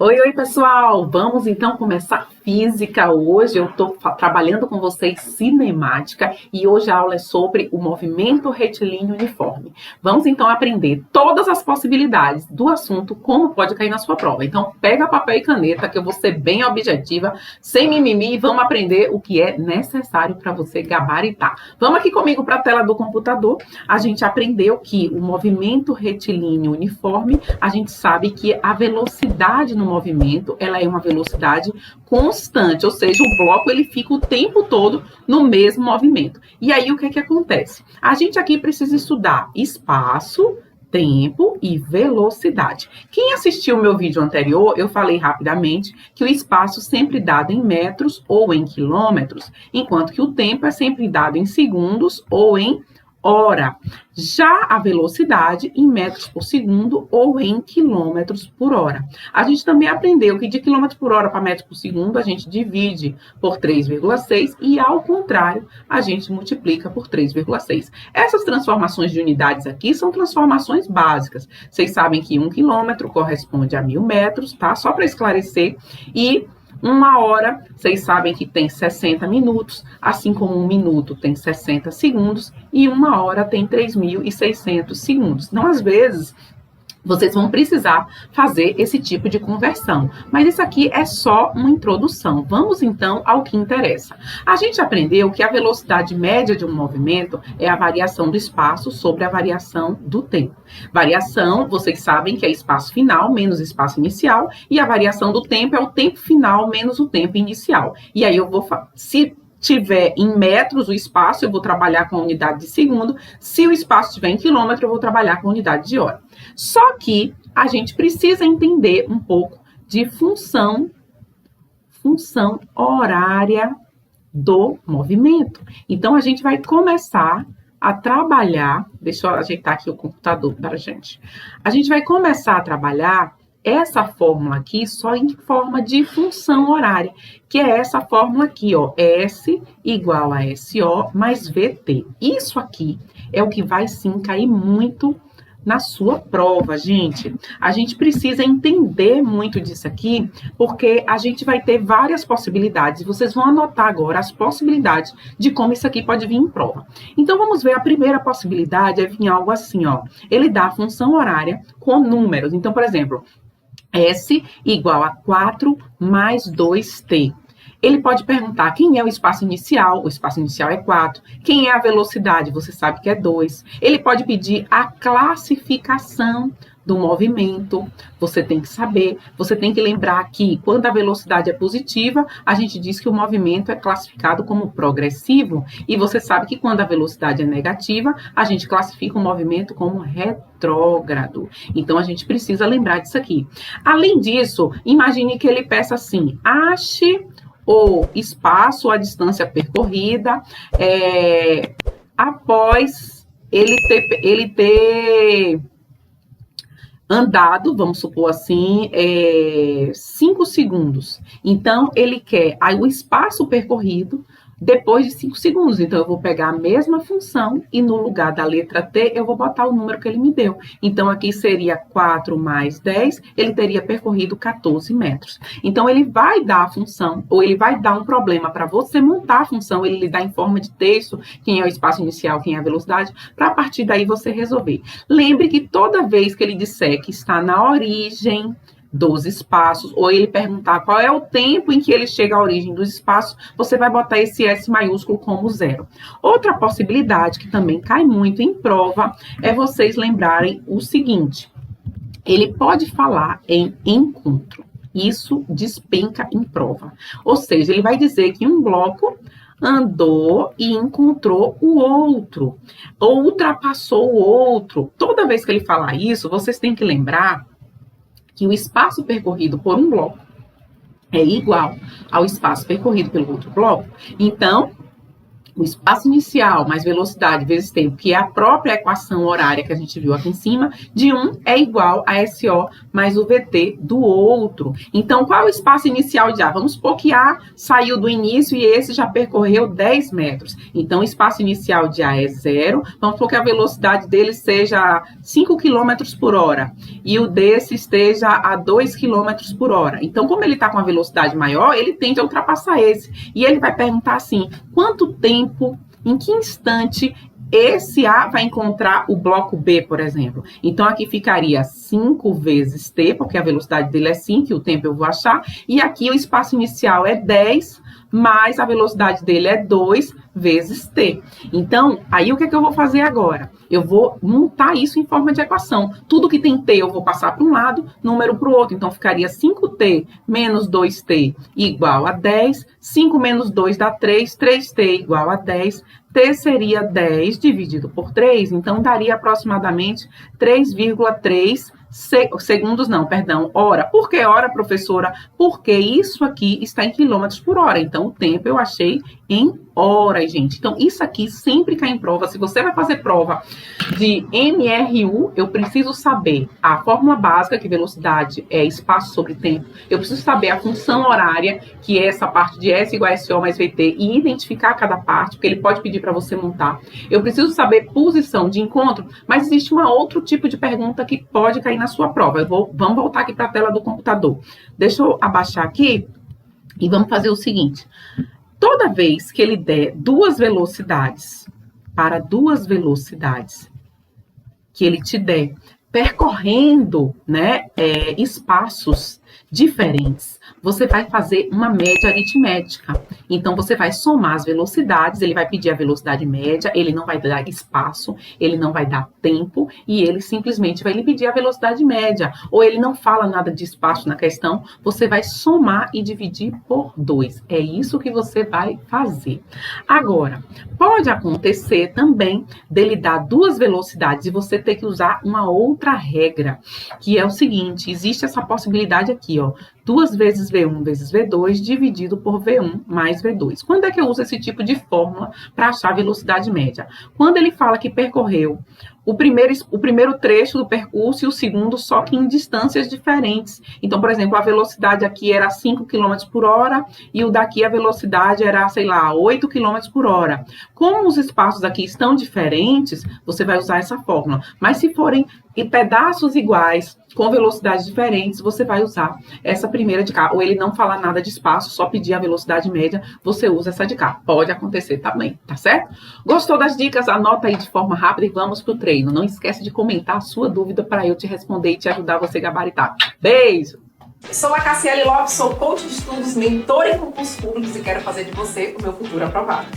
Oi, pessoal! Vamos então começar física hoje. Eu estou trabalhando com vocês cinemática e hoje a aula é sobre o movimento retilíneo uniforme. Vamos então aprender todas as possibilidades do assunto, como pode cair na sua prova. Então, pega papel e caneta, que eu vou ser bem objetiva, sem mimimi, e vamos aprender o que é necessário para você gabaritar. Vamos aqui comigo para a tela do computador. A gente aprendeu que o movimento retilíneo uniforme, a gente sabe que a velocidade no movimento, ela é uma velocidade constante, ou seja, o bloco ele fica o tempo todo no mesmo movimento. E aí o que acontece? A gente aqui precisa estudar espaço, tempo e velocidade. Quem assistiu o meu vídeo anterior, eu falei rapidamente que o espaço sempre dado em metros ou em quilômetros, enquanto que o tempo é sempre dado em segundos ou em hora. Já a velocidade em metros por segundo ou em quilômetros por hora. A gente também aprendeu que de quilômetros por hora para metros por segundo a gente divide por 3,6 e ao contrário a gente multiplica por 3,6. Essas transformações de unidades aqui são transformações básicas. Vocês sabem que 1 quilômetro corresponde a 1000 metros, tá? Só para esclarecer. E uma hora, vocês sabem que tem 60 minutos, assim como um minuto tem 60 segundos e uma hora tem 3.600 segundos. Então, às vezes, vocês vão precisar fazer esse tipo de conversão. Mas isso aqui é só uma introdução. Vamos, então, ao que interessa. A gente aprendeu que a velocidade média de um movimento é a variação do espaço sobre a variação do tempo. Variação, vocês sabem que é espaço final menos espaço inicial, e a variação do tempo é o tempo final menos o tempo inicial. E aí eu vou se tiver em metros o espaço, eu vou trabalhar com a unidade de segundo. Se o espaço estiver em quilômetro, eu vou trabalhar com a unidade de hora. Só que a gente precisa entender um pouco de função horária do movimento. Então, a gente vai começar a trabalhar, deixa eu ajeitar aqui o computador para a gente. A gente vai começar a trabalhar essa fórmula aqui só em forma de função horária, que é essa fórmula aqui, ó, S igual a SO mais VT. Isso aqui é o que vai sim cair muito na sua prova, gente. A gente precisa entender muito disso aqui, porque a gente vai ter várias possibilidades. Vocês vão anotar agora as possibilidades de como isso aqui pode vir em prova. Então, vamos ver, a primeira possibilidade é vir algo assim, ó. Ele dá a função horária com números. Então, por exemplo, S igual a 4 mais 2T. Ele pode perguntar quem é o espaço inicial é 4. Quem é a velocidade? Você sabe que é 2. Ele pode pedir a classificação do movimento, você tem que saber, você tem que lembrar que quando a velocidade é positiva, a gente diz que o movimento é classificado como progressivo, e você sabe que quando a velocidade é negativa, a gente classifica o movimento como retrógrado. Então, a gente precisa lembrar disso aqui. Além disso, imagine que ele peça assim, ache o espaço ou a distância percorrida após ele ter andado, vamos supor assim, 5 segundos. Então, ele quer o espaço percorrido depois de 5 segundos. Então, eu vou pegar a mesma função e no lugar da letra T, eu vou botar o número que ele me deu. Então, aqui seria 4 mais 10, ele teria percorrido 14 metros. Então, ele vai dar a função, ou ele vai dar um problema para você montar a função, ele lhe dá em forma de texto, quem é o espaço inicial, quem é a velocidade, para a partir daí você resolver. Lembre que toda vez que ele disser que está na origem dos espaços, ou ele perguntar qual é o tempo em que ele chega à origem dos espaços, você vai botar esse S maiúsculo como 0. Outra possibilidade que também cai muito em prova é vocês lembrarem o seguinte: ele pode falar em encontro. Isso despenca em prova. Ou seja, ele vai dizer que um bloco andou e encontrou o outro, ou ultrapassou o outro. Toda vez que ele falar isso, vocês têm que lembrar que o espaço percorrido por um bloco é igual ao espaço percorrido pelo outro bloco. Então, o espaço inicial mais velocidade vezes tempo, que é a própria equação horária que a gente viu aqui em cima, de um é igual a SO mais o VT do outro. Então, qual é o espaço inicial de A? Vamos supor que A saiu do início e esse já percorreu 10 metros. Então, o espaço inicial de A é 0. Vamos supor que a velocidade dele seja 5 km por hora e o desse esteja a 2 km por hora. Então, como ele está com a velocidade maior, ele tende a ultrapassar esse. E ele vai perguntar assim, quanto tempo, em que instante esse A vai encontrar o bloco B, por exemplo. Então, aqui ficaria 5 vezes T, porque a velocidade dele é 5 e o tempo eu vou achar. E aqui o espaço inicial é 10, mais a velocidade dele é 2 vezes T. Então, aí o que é que eu vou fazer agora? Eu vou montar isso em forma de equação. Tudo que tem T eu vou passar para um lado, número para o outro. Então, ficaria 5T menos 2T igual a 10. 5 menos 2 dá 3. 3T igual a 10. T seria 10 dividido por 3. Então, daria aproximadamente 3,3 segundos, não, perdão, hora. Por que hora, professora? Porque isso aqui está em quilômetros por hora. Então, o tempo eu achei em horas, gente. Então, isso aqui sempre cai em prova. Se você vai fazer prova de MRU, eu preciso saber a fórmula básica, que velocidade é espaço sobre tempo. Eu preciso saber a função horária, que é essa parte de S igual a SO mais VT, e identificar cada parte, porque ele pode pedir para você montar. Eu preciso saber posição de encontro, mas existe um outro tipo de pergunta que pode cair na sua prova. Vamos voltar aqui para a tela do computador. Deixa eu abaixar aqui e vamos fazer o seguinte. Toda vez que ele der duas velocidades, para duas velocidades que ele te der, percorrendo, né, espaços diferentes, você vai fazer uma média aritmética. Então, você vai somar as velocidades, ele vai pedir a velocidade média, ele não vai dar espaço, ele não vai dar tempo, e ele simplesmente vai lhe pedir a velocidade média. Ou ele não fala nada de espaço na questão, você vai somar e dividir por 2. É isso que você vai fazer. Agora, pode acontecer também dele dar duas velocidades e você ter que usar uma outra regra, que é o seguinte, existe essa possibilidade aqui, ó, 2 vezes V1 vezes V2 dividido por V1 mais V2. Quando é que eu uso esse tipo de fórmula para achar a velocidade média? Quando ele fala que percorreu o primeiro trecho do percurso e o segundo só que em distâncias diferentes. Então, por exemplo, a velocidade aqui era 5 km por hora e o daqui a velocidade era, sei lá, 8 km por hora. Como os espaços aqui estão diferentes, você vai usar essa fórmula. Mas se forem em pedaços iguais, com velocidades diferentes, você vai usar essa primeira de cá. Ou ele não falar nada de espaço, só pedir a velocidade média, você usa essa de cá. Pode acontecer também, tá certo? Gostou das dicas? Anota aí de forma rápida e vamos pro treino. Não esquece de comentar a sua dúvida para eu te responder e te ajudar você a gabaritar. Beijo! Sou a Cassiele Lopes, sou coach de estudos, mentora em concursos públicos e quero fazer de você o meu futuro aprovado.